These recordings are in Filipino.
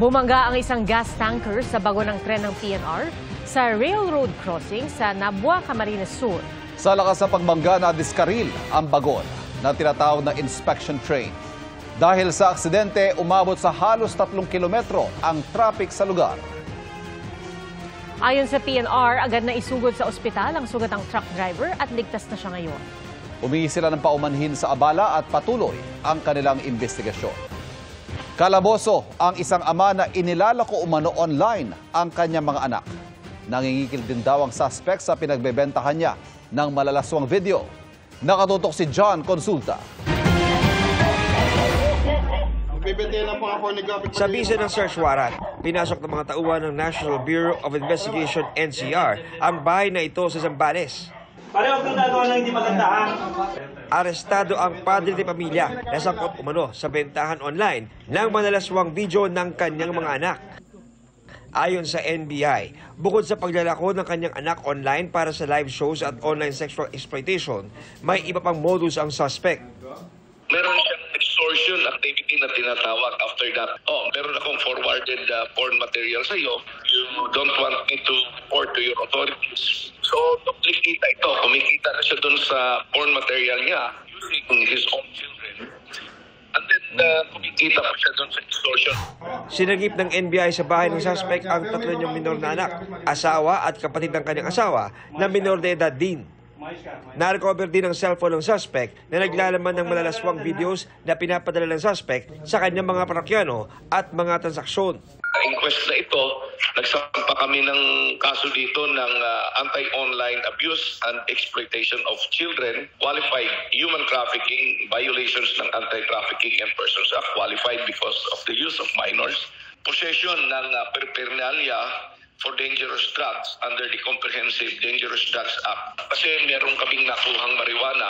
Bumangga ang isang gas tanker sa bago ng tren ng PNR sa railroad crossing sa Nabua, Camarines Sur. Sa lakas ng pagbangga na diskaril ang bagon na tinatawag na inspection train. Dahil sa aksidente, umabot sa halos 3 kilometro ang traffic sa lugar. Ayon sa PNR, agad na isugod sa ospital ang sugatang truck driver at ligtas na siya ngayon. Humingi sila ng paumanhin sa abala at patuloy ang kanilang investigasyon. Kalaboso ang isang ama na inilalako umano online ang kanyang mga anak. Nangingikil din daw ang suspect sa pinagbebentahan niya ng malalaswang video. Nakatutok si John Consulta. Sa bisa ng search warrant, pinasok ng mga tauhan ng National Bureau of Investigation NCR ang bahay na ito sa Zambales. Pareho kang gagawa ng hindi maganda. Arestado ang padre de pamilya na sangkot umano sa bentahan online ng manalaswang video ng kanyang mga anak. Ayon sa NBI, bukod sa paglalako ng kanyang anak online para sa live shows at online sexual exploitation, may iba pang modus ang suspect. Meron siyang extortion activity na tinatawag after that. Meron akong forwarded porn material sa iyo. You don't want me to report to your authorities. So, duplicate ito. Kumikita na siya dun sa porn material niya using his own children. And then, kumikita pa siya dun sa extortion. Sinagip ng NBI sa bahay ng suspect ang 3 niyang minor na anak, asawa at kapatid ng kanyang asawa na minor de edad din. Na-recover din ang cellphone ng suspect na naglalaman ng malalaswang videos na pinapadala ng suspect sa kanyang mga parokyano at mga transaksyon. Inquest na ito, nagsampa kami ng kaso dito ng anti-online abuse and exploitation of children, qualified human trafficking, violations ng Anti-Trafficking and Persons Act, qualified because of the use of minors, possession ng paraphernalia for dangerous drugs under the Comprehensive Dangerous Drugs Act. Kasi meron kaming nakuhang marijuana.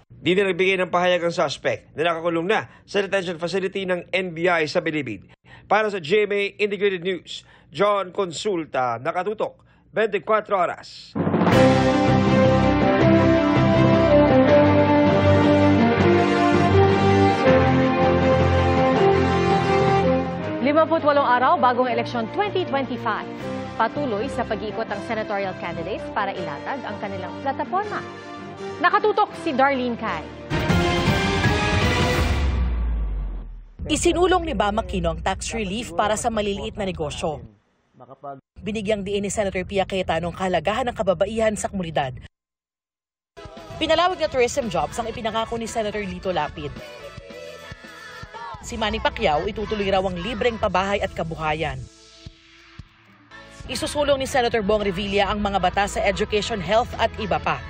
Di na nagbigay ng pahayag ang suspect na nakakulong na sa detention facility ng NBI sa Bilibid. Para sa GMA Integrated News, John Consulta, nakatutok, 24 oras. Walong araw bagong eleksyon 2025. Patuloy sa pag-iikot ang senatorial candidates para ilatag ang kanilang plataforma. Nakatutok si Darlene Cai. Isinulong ni Bam Aquino ang tax relief para sa maliliit na negosyo. Binigyang diin ni Senator Pia Cayetano ang kahalagahan ng kababaihan sa komunidad. Pinalawag na tourism jobs ang ipinangako ni Senator Lito Lapid. Si Manny Pacquiao itutuloy raw ang libreng pabahay at kabuhayan. Isusulong ni Senator Bong Revilla ang mga batas sa education, health at iba pa.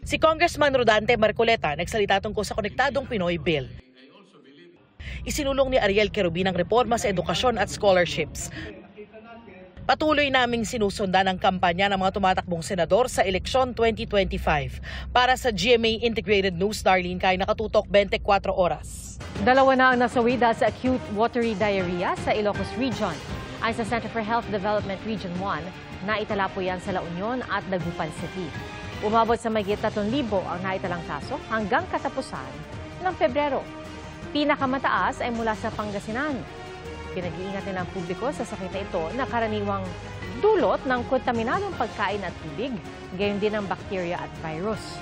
Si Congressman Rodante Marcoleta nagsalita tungkol sa Konektadong Pinoy Bill. Isinulong ni Ariel Querubin ang reforma sa edukasyon at scholarships. Patuloy naming sinusundan ang kampanya ng mga tumatakbong senador sa eleksyon 2025. Para sa GMA Integrated News, Darlene Cai, nakatutok 24 oras. 2 na ang nasawi dahil sa acute watery diarrhea sa Ilocos Region. Ayon sa Center for Health Development Region 1, naitala po yan sa La Union at Dagupan City. Umabot sa mahigit 3,000 ang naitalang kaso hanggang katapusan ng Pebrero. Pinakamataas ay mula sa Pangasinan. Pinag-iingat nila ang publiko sa sakit na ito na karaniwang dulot ng kontaminadong pagkain at tubig, gayon din ng bakterya at virus.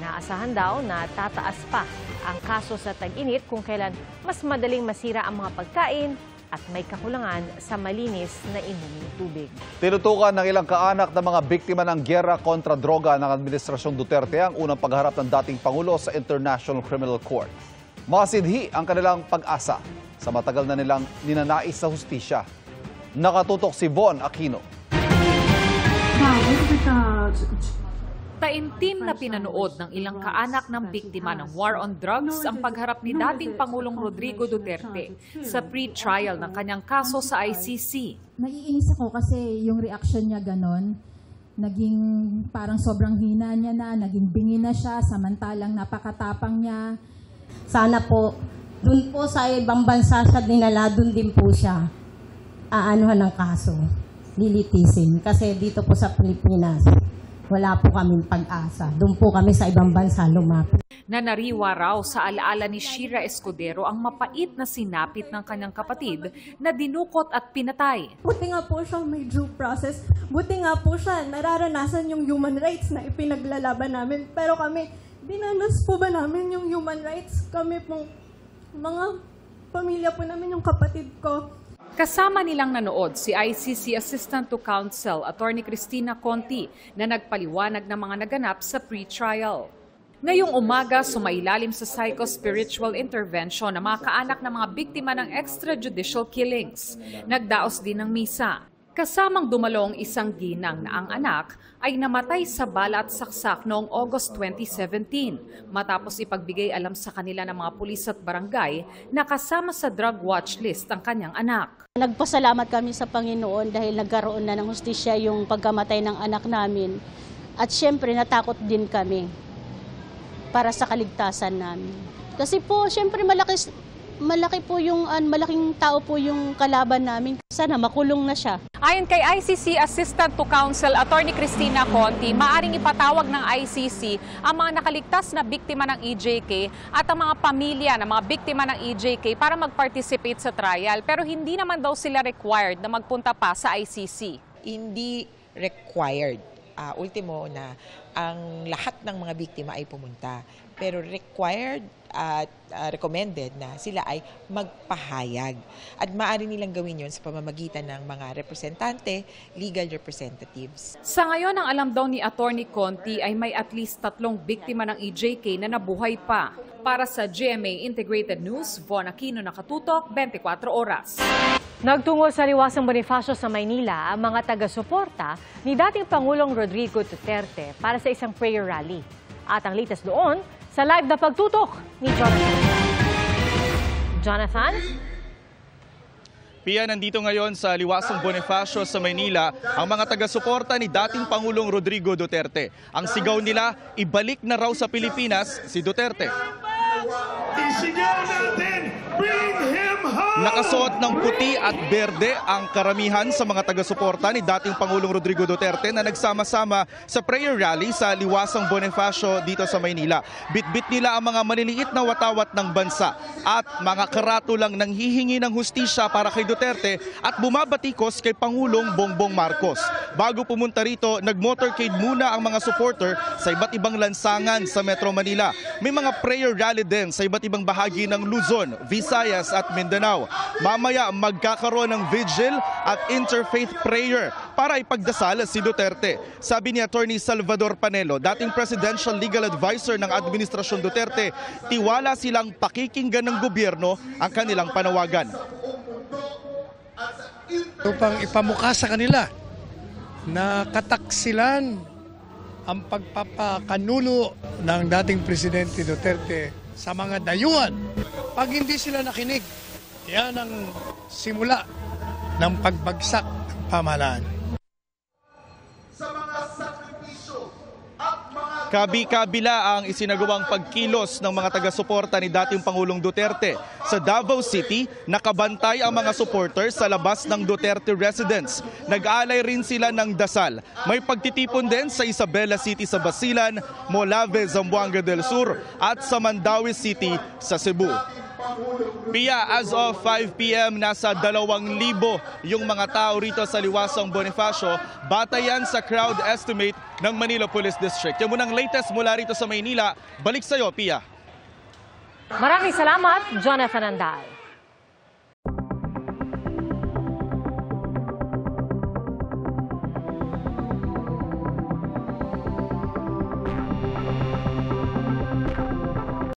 Inaasahan daw na tataas pa ang kaso sa tag-init kung kailan mas madaling masira ang mga pagkain at may kakulangan sa malinis na inuming tubig. Tinutukan ng ilang kaanak ng mga biktima ng gyera kontra droga ng Administrasyong Duterte ang unang pagharap ng dating Pangulo sa International Criminal Court. Masidhi ang kanilang pag-asa sa matagal na nilang ninanais sa hustisya. Nakatutok si Von Aquino. Taimtim na pinanood ng ilang kaanak ng biktima ng war on drugs ang pagharap ni dating Pangulong Rodrigo Duterte sa pre-trial ng kanyang kaso sa ICC. Naiinis ako kasi yung reaction niya ganon. Naging parang sobrang hina niya na, naging bingi na siya, samantalang napakatapang niya. Sana po, dun po sa ibang bansa siya dinala, dun din po siya aanuhan ng kaso, lilitisin. Kasi dito po sa Pilipinas, wala po kaming pag-asa. Doon po kami sa ibang bansa lumapit. Nanariwa raw sa alaala ni Shira Escudero ang mapait na sinapit ng kanyang kapatid na dinukot at pinatay. Buti nga po siya may due process. Buti nga po siya nararanasan yung human rights na ipinaglalaban namin. Pero kami, dinanas po ba namin yung human rights? Kami pong mga pamilya po namin, yung kapatid ko. Kasama nilang nanood si ICC Assistant to Counsel Attorney Cristina Conti na nagpaliwanag ng mga naganap sa pre-trial. Ngayong umaga, sumailalim sa psycho-spiritual intervention ng mga kaanak ng mga biktima ng extrajudicial killings. Nagdaos din ng misa. Kasamang dumalong isang ginang na ang anak ay namatay sa bala at saksak noong August 2017 matapos ipagbigay alam sa kanila ng mga pulis at barangay na kasama sa drug watch list ang kanyang anak. Nagpasalamat kami sa Panginoon dahil nagkaroon na ng hustisya yung pagkamatay ng anak namin. At syempre natakot din kami para sa kaligtasan namin. Kasi po, syempre malaki po yung malaking tao po yung kalaban namin. Sana makulong na siya. Ayon kay ICC Assistant to Counsel Attorney Cristina Conti, maaring ipatawag ng ICC ang mga nakaligtas na biktima ng EJK at ang mga pamilya ng mga biktima ng EJK para mag-participate sa trial. Pero hindi naman daw sila required na magpunta pa sa ICC. Hindi required. Ultimo na ang lahat ng mga biktima ay pumunta. Pero required at recommended na sila ay magpahayag. At maaari nilang gawin yon sa pamamagitan ng mga representante, legal representatives. Sa ngayon, ang alam daw ni Attorney Conti ay may at least 3 biktima ng EJK na nabuhay pa. Para sa GMA Integrated News, Von Aquino, nakatutok, 24 oras. Nagtungo sa Liwasang Bonifacio sa Maynila ang mga taga-suporta ni dating Pangulong Rodrigo Duterte para sa isang prayer rally. At ang latest doon sa live na pagtutok ni Jonathan. Jonathan? Pia, nandito ngayon sa Liwasang Bonifacio sa Maynila ang mga taga-suporta ni dating Pangulong Rodrigo Duterte. Ang sigaw nila, ibalik na raw sa Pilipinas si Duterte. Isigaw natin, bring him home! Nakasuot ng puti at berde ang karamihan sa mga taga-suporta ni dating Pangulong Rodrigo Duterte na nagsama-sama sa prayer rally sa Liwasang Bonifacio dito sa Maynila. Bitbit nila ang mga maliliit na watawat ng bansa at mga karatulang nanghihingi ng hustisya para kay Duterte at bumabatikos kay Pangulong Bongbong Marcos. Bago pumunta rito, nag-motorcade muna ang mga supporter sa iba't ibang lansangan sa Metro Manila. May mga prayer rally din sa iba't ibang bahagi ng Luzon, Visayas at Mindanao. Mamaya magkakaroon ng vigil at interfaith prayer para ipagdasal si Duterte. Sabi ni Attorney Salvador Panelo, dating Presidential Legal Advisor ng Administrasyon Duterte, tiwala silang pakikinggan ng gobyerno ang kanilang panawagan. Upang ipamukha sa kanila na kataksilan ang pagpapakanulo ng dating Presidente Duterte sa mga dayuhan. Pag hindi sila nakinig, yan ang simula ng pagbagsak ng pamahalaan. Kabi-kabila ang isinagawang pagkilos ng mga taga-suporta ni dating Pangulong Duterte. Sa Davao City, nakabantay ang mga supporters sa labas ng Duterte residence. Nag-alay rin sila ng dasal. May pagtitipon din sa Isabela City sa Basilan, Molave, Zamboanga del Sur at sa Mandaue City sa Cebu. Pia, as of 5 p.m. nasa 2,000 yung mga tao rito sa Liwasang Bonifacio, batayan sa crowd estimate ng Manila Police District. Yan muna ang latest mula rito sa Maynila. Balik sa'yo, Pia. Maraming salamat, Jonathan Andal.